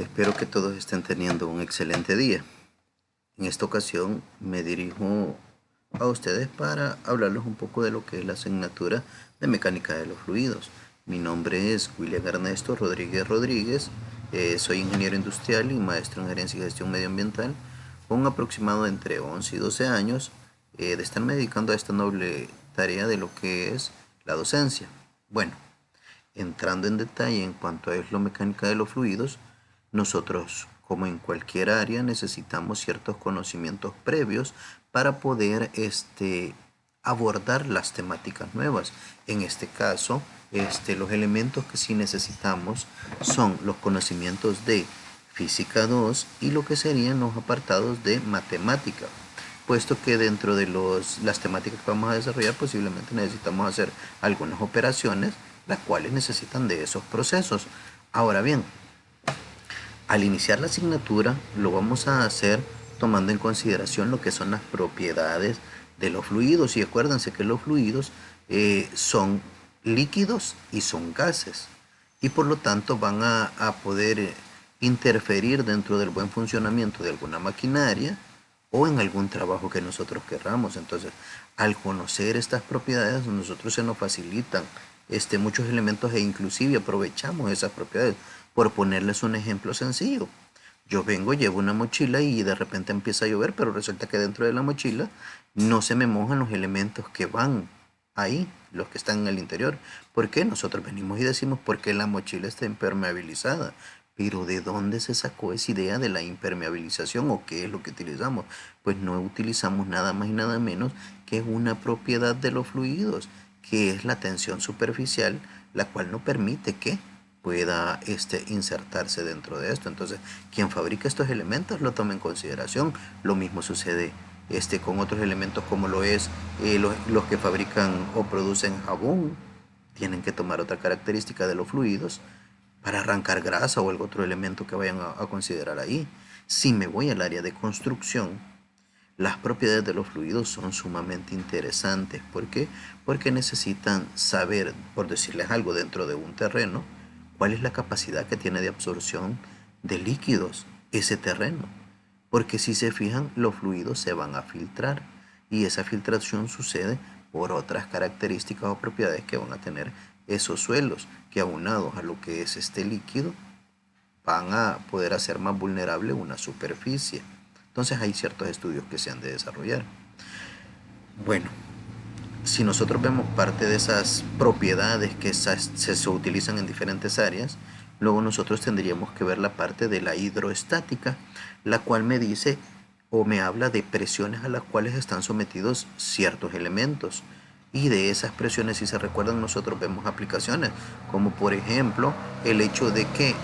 Espero que todos estén teniendo un excelente día. En esta ocasión me dirijo a ustedes para hablarles un poco de lo que es la asignatura de mecánica de los fluidos. Mi nombre es William Ernesto Rodríguez Rodríguez, soy ingeniero industrial y maestro en gerencia y gestión medioambiental, con un aproximado de entre 11 y 12 años de estarme dedicando a esta noble tarea de lo que es la docencia. Bueno, entrando en detalle en cuanto a mecánica de los fluidos, nosotros, como en cualquier área, necesitamos ciertos conocimientos previos para poder abordar las temáticas nuevas. En este caso, los elementos que sí necesitamos son los conocimientos de física 2 y lo que serían los apartados de matemática, puesto que dentro de las temáticas que vamos a desarrollar posiblemente necesitamos hacer algunas operaciones las cuales necesitan de esos procesos. Ahora bien, al iniciar la asignatura lo vamos a hacer tomando en consideración lo que son las propiedades de los fluidos, y acuérdense que los fluidos son líquidos y son gases, y por lo tanto van a poder interferir dentro del buen funcionamiento de alguna maquinaria o en algún trabajo que nosotros querramos. Entonces, al conocer estas propiedades, a nosotros se nos facilitan muchos elementos e inclusive aprovechamos esas propiedades. Por ponerles un ejemplo sencillo, yo vengo, llevo una mochila y de repente empieza a llover, pero resulta que dentro de la mochila no se me mojan los elementos que van ahí, los que están en el interior. ¿Por qué? Nosotros venimos y decimos por qué la mochila está impermeabilizada. Pero ¿de dónde se sacó esa idea de la impermeabilización o qué es lo que utilizamos? Pues no utilizamos nada más y nada menos que una propiedad de los fluidos, que es la tensión superficial, la cual no permite que pueda insertarse dentro de esto. Entonces, quien fabrica estos elementos lo toma en consideración. Lo mismo sucede con otros elementos como lo es los que fabrican o producen jabón. Tienen que tomar otra característica de los fluidos para arrancar grasa o algún otro elemento que vayan a considerar ahí. Si me voy al área de construcción, las propiedades de los fluidos son sumamente interesantes. ¿Por qué? Porque necesitan saber, por decirles algo, dentro de un terreno, cuál es la capacidad que tiene de absorción de líquidos ese terreno. Porque si se fijan, los fluidos se van a filtrar y esa filtración sucede por otras características o propiedades que van a tener esos suelos, que aunados a lo que es este líquido van a poder hacer más vulnerable una superficie. Entonces hay ciertos estudios que se han de desarrollar. Bueno, si nosotros vemos parte de esas propiedades que se utilizan en diferentes áreas, luego nosotros tendríamos que ver la parte de la hidroestática, la cual me dice o me habla de presiones a las cuales están sometidos ciertos elementos. Y de esas presiones, si se recuerdan, nosotros vemos aplicaciones, como por ejemplo el hecho de que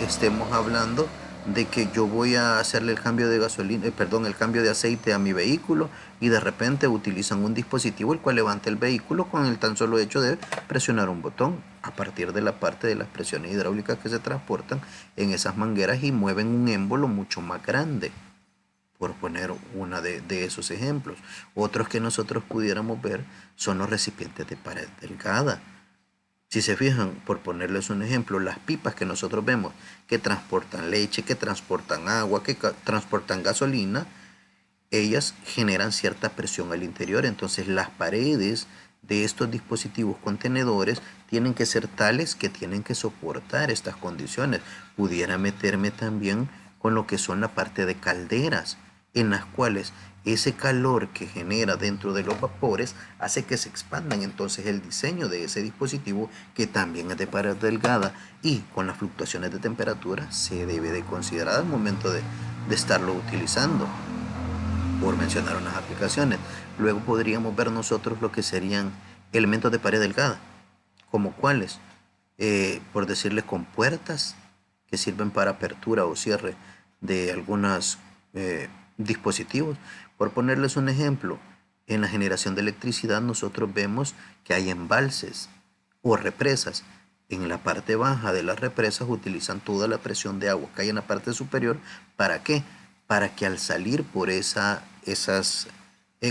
estemos hablando de que yo voy a hacerle el cambio de gasolina, el cambio de aceite a mi vehículo, y de repente utilizan un dispositivo el cual levanta el vehículo con el tan solo hecho de presionar un botón a partir de la parte de las presiones hidráulicas que se transportan en esas mangueras y mueven un émbolo mucho más grande, por poner una de esos ejemplos. Otros que nosotros pudiéramos ver son los recipientes de pared delgada. Si se fijan, por ponerles un ejemplo, las pipas que nosotros vemos que transportan leche, que transportan agua, que transportan gasolina, ellas generan cierta presión al interior. Entonces las paredes de estos dispositivos contenedores tienen que ser tales que tienen que soportar estas condiciones. Pudiera meterme también con lo que son la parte de calderas, en las cuales ese calor que genera dentro de los vapores hace que se expandan. Entonces el diseño de ese dispositivo, que también es de pared delgada y con las fluctuaciones de temperatura, se debe de considerar al momento de estarlo utilizando, por mencionar unas aplicaciones. Luego podríamos ver nosotros lo que serían elementos de pared delgada, como cuáles, por decirle, compuertas que sirven para apertura o cierre de algunos dispositivos. Por ponerles un ejemplo, en la generación de electricidad nosotros vemos que hay embalses o represas. En la parte baja de las represas utilizan toda la presión de agua que hay en la parte superior. ¿Para qué? Para que al salir por esas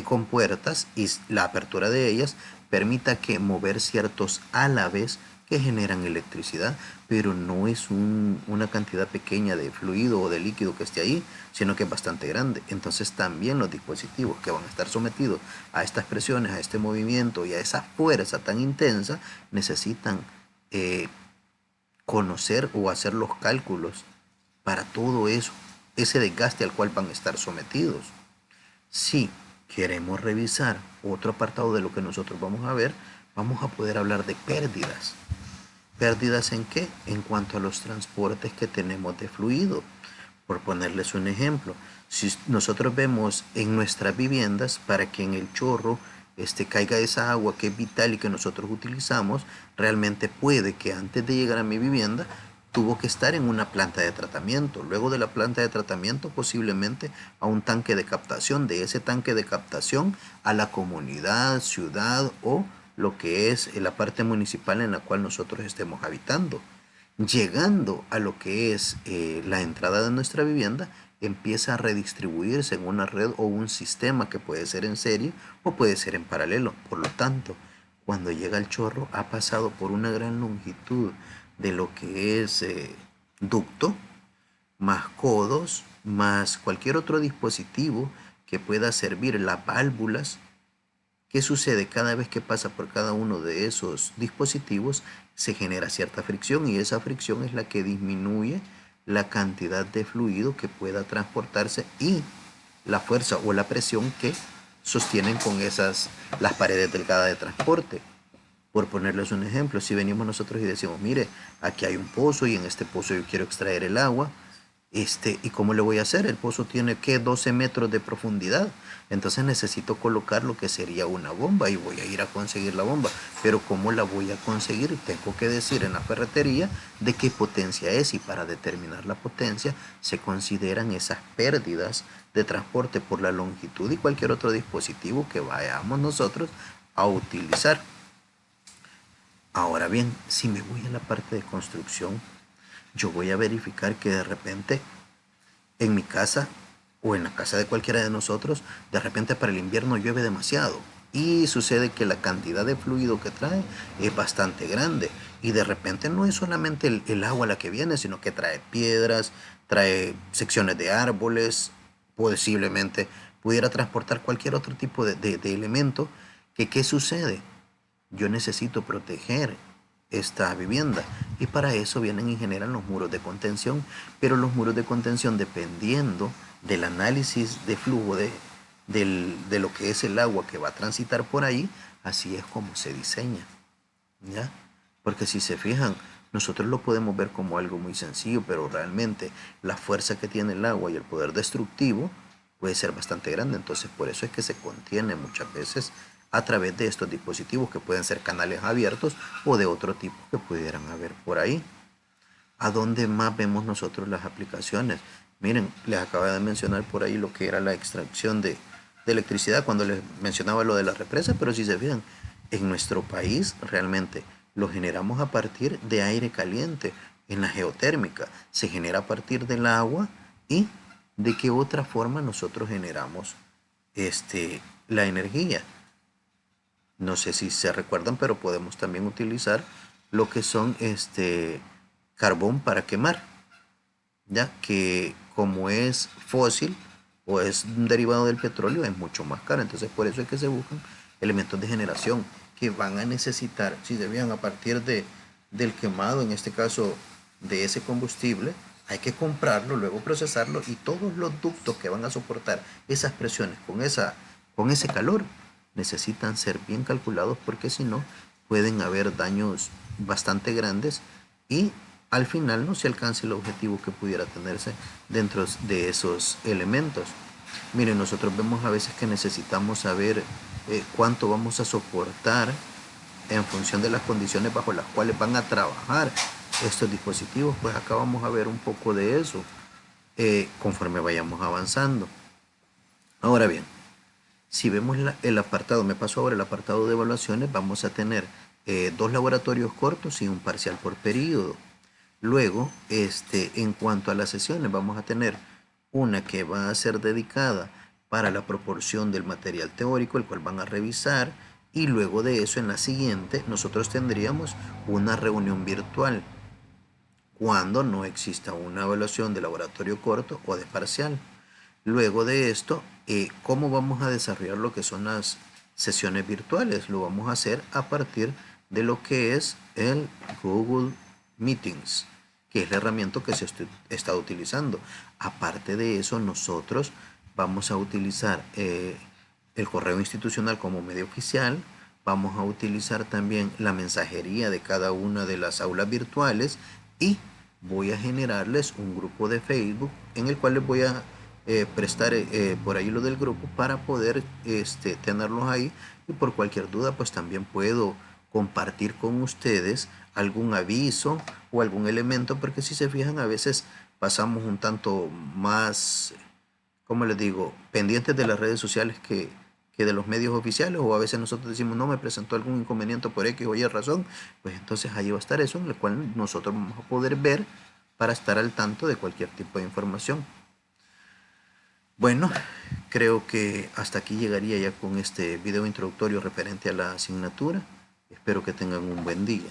compuertas y la apertura de ellas permita que mover ciertos álabes que generan electricidad, pero no es una cantidad pequeña de fluido o de líquido que esté ahí, sino que es bastante grande. Entonces también los dispositivos que van a estar sometidos a estas presiones, a este movimiento y a esa fuerza tan intensa, necesitan conocer o hacer los cálculos para todo eso, ese desgaste al cual van a estar sometidos. Si queremos revisar otro apartado de lo que nosotros vamos a ver, vamos a poder hablar de pérdidas. ¿Pérdidas en qué? En cuanto a los transportes que tenemos de fluido. Por ponerles un ejemplo, si nosotros vemos en nuestras viviendas, para que en el chorro caiga esa agua que es vital y que nosotros utilizamos, realmente puede que antes de llegar a mi vivienda tuvo que estar en una planta de tratamiento, luego de la planta de tratamiento posiblemente a un tanque de captación, de ese tanque de captación a la comunidad, ciudad o lo que es la parte municipal en la cual nosotros estemos habitando. Llegando a lo que es la entrada de nuestra vivienda, empieza a redistribuirse en una red o un sistema que puede ser en serie o puede ser en paralelo. Por lo tanto, cuando llega el chorro ha pasado por una gran longitud de lo que es ducto, más codos, más cualquier otro dispositivo que pueda servir, las válvulas. ¿Qué sucede? Cada vez que pasa por cada uno de esos dispositivos se genera cierta fricción y esa fricción es la que disminuye la cantidad de fluido que pueda transportarse y la fuerza o la presión que sostienen con las paredes delgadas de transporte. Por ponerles un ejemplo, si venimos nosotros y decimos, mire, aquí hay un pozo y en este pozo yo quiero extraer el agua, ¿y cómo le voy a hacer? El pozo tiene que 12 metros de profundidad, entonces necesito colocar lo que sería una bomba y voy a ir a conseguir la bomba, pero ¿cómo la voy a conseguir? Tengo que decir en la ferretería de qué potencia es y para determinar la potencia se consideran esas pérdidas de transporte por la longitud y cualquier otro dispositivo que vayamos nosotros a utilizar. Ahora bien, si me voy a la parte de construcción, yo voy a verificar que de repente en mi casa o en la casa de cualquiera de nosotros, de repente para el invierno llueve demasiado y sucede que la cantidad de fluido que trae es bastante grande y de repente no es solamente el agua la que viene, sino que trae piedras, trae secciones de árboles, posiblemente pudiera transportar cualquier otro tipo de elemento que ¿qué sucede? Yo necesito proteger esta vivienda y para eso vienen y generan los muros de contención, pero los muros de contención dependiendo del análisis de flujo de lo que es el agua que va a transitar por ahí, así es como se diseña, ¿ya? Porque si se fijan, nosotros lo podemos ver como algo muy sencillo, pero realmente la fuerza que tiene el agua y el poder destructivo puede ser bastante grande. Entonces, por eso es que se contiene muchas veces a través de estos dispositivos que pueden ser canales abiertos o de otro tipo que pudieran haber por ahí. ¿A dónde más vemos nosotros las aplicaciones? Miren, les acaba de mencionar por ahí lo que era la extracción de electricidad cuando les mencionaba lo de la represa, pero si se fijan, en nuestro país realmente lo generamos a partir de aire caliente. En la geotérmica se genera a partir del agua y de qué otra forma nosotros generamos la energía. No sé si se recuerdan, pero podemos también utilizar lo que son carbón para quemar, ya que como es fósil o es un derivado del petróleo es mucho más caro. Entonces por eso es que se buscan elementos de generación que van a necesitar, si debían a partir del quemado, en este caso de ese combustible, hay que comprarlo, luego procesarlo y todos los ductos que van a soportar esas presiones con ese calor necesitan ser bien calculados porque si no pueden haber daños bastante grandes y al final no se alcance el objetivo que pudiera tenerse dentro de esos elementos. Miren, nosotros vemos a veces que necesitamos saber cuánto vamos a soportar en función de las condiciones bajo las cuales van a trabajar estos dispositivos. Pues acá vamos a ver un poco de eso conforme vayamos avanzando. Ahora bien, si vemos el apartado, me paso ahora el apartado de evaluaciones, vamos a tener 2 laboratorios cortos y un parcial por periodo. Luego, en cuanto a las sesiones, vamos a tener una que va a ser dedicada para la proporción del material teórico, el cual van a revisar y luego de eso en la siguiente nosotros tendríamos una reunión virtual cuando no exista una evaluación de laboratorio corto o de parcial. Luego de esto, ¿cómo vamos a desarrollar lo que son las sesiones virtuales? Lo vamos a hacer a partir de lo que es el Google Meetings, que es la herramienta que se está utilizando. Aparte de eso, nosotros vamos a utilizar el correo institucional como medio oficial, vamos a utilizar también la mensajería de cada una de las aulas virtuales y voy a generarles un grupo de Facebook en el cual les voy a prestar por ahí lo del grupo para poder tenerlos ahí, y por cualquier duda pues también puedo compartir con ustedes algún aviso o algún elemento, porque si se fijan a veces pasamos un tanto más, como les digo, pendientes de las redes sociales que de los medios oficiales, o a veces nosotros decimos no, me presentó algún inconveniente por X o Y razón, pues entonces ahí va a estar eso en el cual nosotros vamos a poder ver para estar al tanto de cualquier tipo de información. Bueno, creo que hasta aquí llegaría ya con este video introductorio referente a la asignatura. Espero que tengan un buen día.